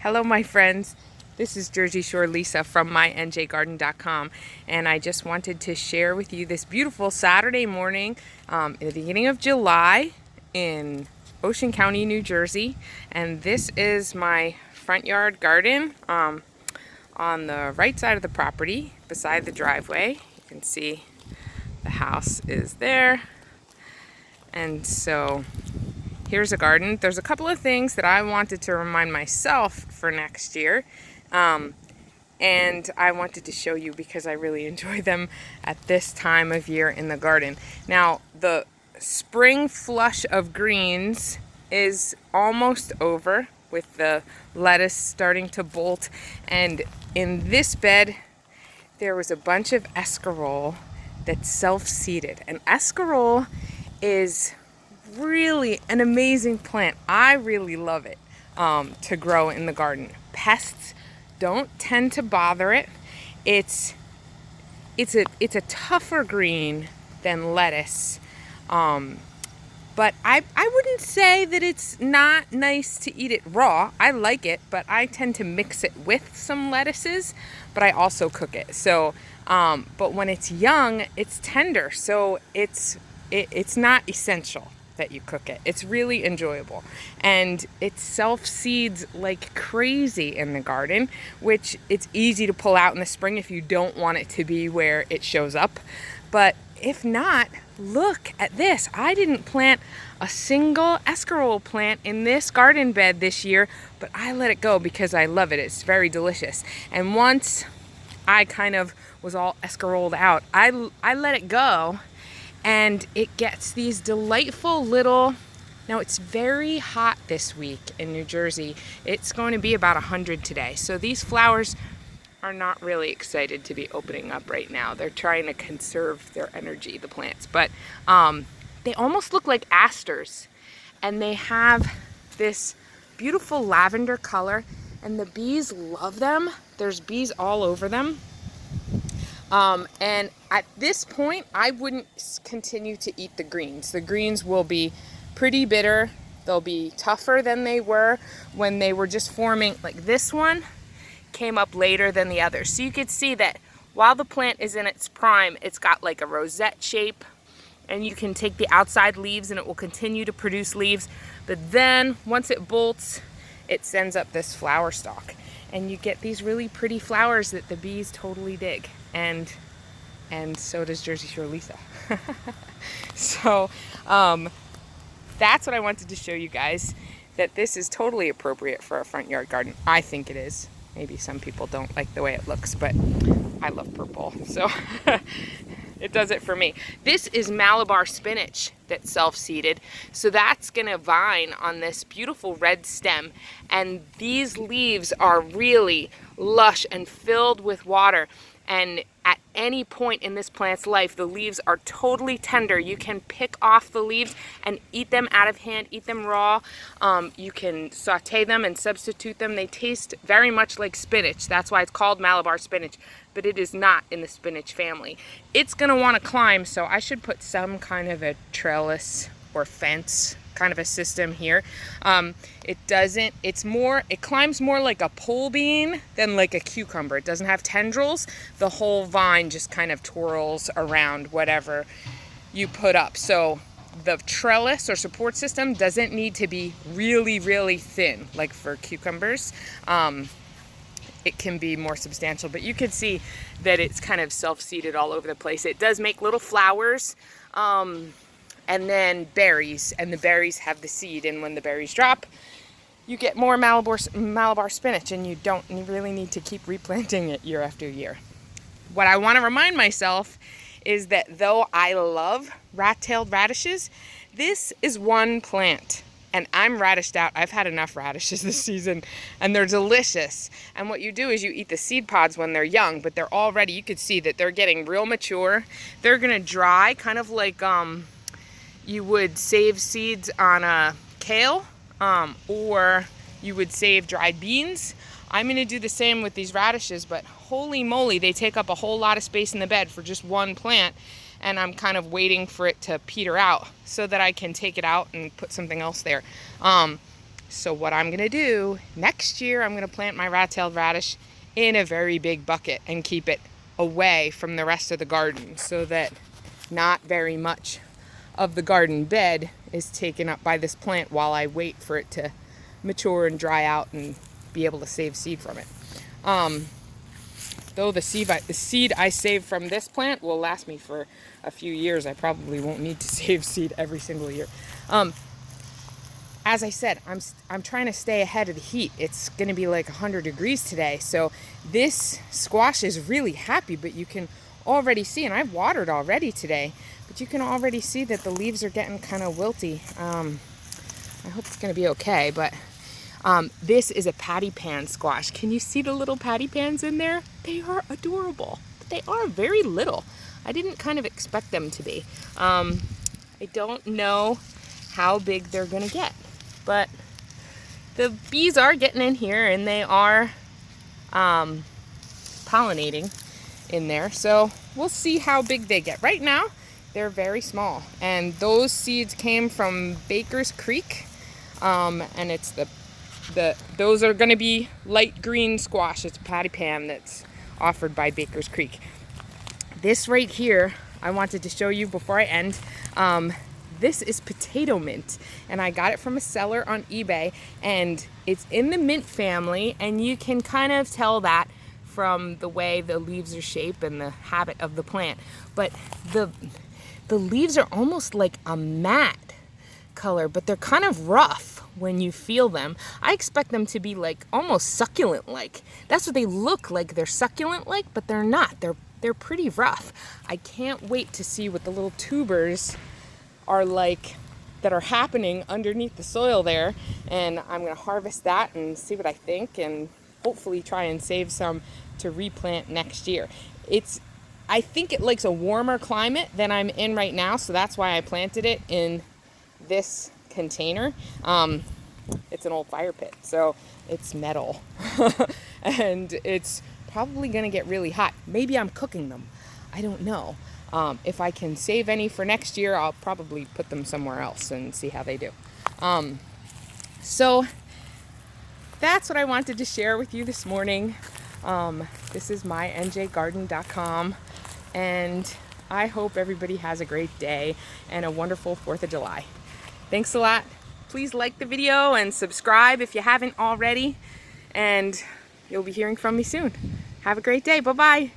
Hello, my friends. This is Jersey Shore Lisa from MyNJGarden.com, and I just wanted to share with you this beautiful Saturday morning in the beginning of July in Ocean County, New Jersey. And this is my front yard garden on the right side of the property beside the driveway. You can see the house is there. And so here's a garden. There's a couple of things that I wanted to remind myself for next year. And I wanted to show you because I really enjoy them at this time of year in the garden. Now, the spring flush of greens is almost over with the lettuce starting to bolt. And in this bed, there was a bunch of escarole that's self-seeded. And escarole is really an amazing plant. I really love it to grow in the garden. Pests don't tend to bother it. It's a tougher green than lettuce, but I wouldn't say that it's not nice to eat it raw. I like it, but I tend to mix it with some lettuces, but I also cook it. So, but when it's young, it's tender, so it's not essential that you cook it. It's really enjoyable, and it self-seeds like crazy in the garden, which it's easy to pull out in the spring if you don't want it to be where it shows up. But if not, look at this. I didn't plant a single escarole plant in this garden bed this year, but I let it go because I love it. It's very delicious. And once I kind of was all escaroled out, I let it go. And it gets these delightful little, now it's very hot this week in New Jersey. It's going to be about 100 today. So these flowers are not really excited to be opening up right now. They're trying to conserve their energy, the plants. But they almost look like asters. And they have this beautiful lavender color. And the bees love them. There's bees all over them. And at this point, I wouldn't continue to eat the greens. The greens will be pretty bitter. They'll be tougher than they were when they were just forming. Like this one came up later than the others. So you could see that while the plant is in its prime, it's got like a rosette shape, and you can take the outside leaves and it will continue to produce leaves. But then once it bolts, it sends up this flower stalk. And you get these really pretty flowers that the bees totally dig. And so does Jersey Shore Lisa. So that's what I wanted to show you guys, that this is totally appropriate for a front yard garden. I think it is. Maybe some people don't like the way it looks, but I love purple, so it does it for me. This is Malabar spinach that's self-seeded. So that's gonna vine on this beautiful red stem. And these leaves are really lush and filled with water. And at any point in this plant's life, the leaves are totally tender. You can pick off the leaves and eat them out of hand, eat them raw. You can saute them and substitute them. They taste very much like spinach. That's why it's called Malabar spinach, but it is not in the spinach family. It's gonna wanna climb, so I should put some kind of a trellis or fence kind of a system here. It climbs more like a pole bean than like a cucumber. It doesn't have tendrils. The whole vine just kind of twirls around whatever you put up. So the trellis or support system doesn't need to be really, really thin like for cucumbers. It can be more substantial, but you can see that it's kind of self-seeded all over the place. It does make little flowers. And then berries, and the berries have the seed, and when the berries drop, you get more Malabar spinach, and you really need to keep replanting it year after year. What I want to remind myself is that though I love rat-tailed radishes, this is one plant, and I'm radished out. I've had enough radishes this season, and they're delicious. And what you do is you eat the seed pods when they're young, but they're already, you could see that they're getting real mature. They're gonna dry, kind of like you would save seeds on a kale, or you would save dried beans. I'm gonna do the same with these radishes, but holy moly, they take up a whole lot of space in the bed for just one plant, and I'm kind of waiting for it to peter out so that I can take it out and put something else there. So what I'm gonna do next year, I'm gonna plant my rat-tailed radish in a very big bucket and keep it away from the rest of the garden so that not very much of the garden bed is taken up by this plant while I wait for it to mature and dry out and be able to save seed from it. Though the seed I save from this plant will last me for a few years. I probably won't need to save seed every single year. As I said, I'm trying to stay ahead of the heat. It's going to be like 100 degrees today, so this squash is really happy, but you can already see, and I've watered already today, but you can already see that the leaves are getting kind of wilty. I hope it's going to be okay, but this is a patty pan squash. Can you see the little patty pans in there? They are adorable, but they are very little. I didn't kind of expect them to be. I don't know how big they're going to get. But the bees are getting in here and they are pollinating in there. So we'll see how big they get. Right now, they're very small. And those seeds came from Baker's Creek. And it's those are going to be light green squash. It's a patty pan that's offered by Baker's Creek. This right here, I wanted to show you before I end. This is potato mint, and I got it from a seller on eBay, and it's in the mint family, and you can kind of tell that from the way the leaves are shaped and the habit of the plant. But the leaves are almost like a matte color, but they're kind of rough when you feel them. I expect them to be like almost succulent-like. That's what they look like. They're succulent-like, but they're not. They're pretty rough. I can't wait to see what the little tubers are like that are happening underneath the soil there, and I'm going to harvest that and see what I think, and hopefully try and save some to replant next year. I think it likes a warmer climate than I'm in right now, so that's why I planted it in this container. It's an old fire pit, so it's metal and it's probably going to get really hot. Maybe I'm cooking them, I don't know. If I can save any for next year, I'll probably put them somewhere else and see how they do. So that's what I wanted to share with you this morning. This is MyNJGarden.com, and I hope everybody has a great day and a wonderful 4th of July. Thanks a lot. Please like the video and subscribe if you haven't already, and you'll be hearing from me soon. Have a great day. Bye-bye.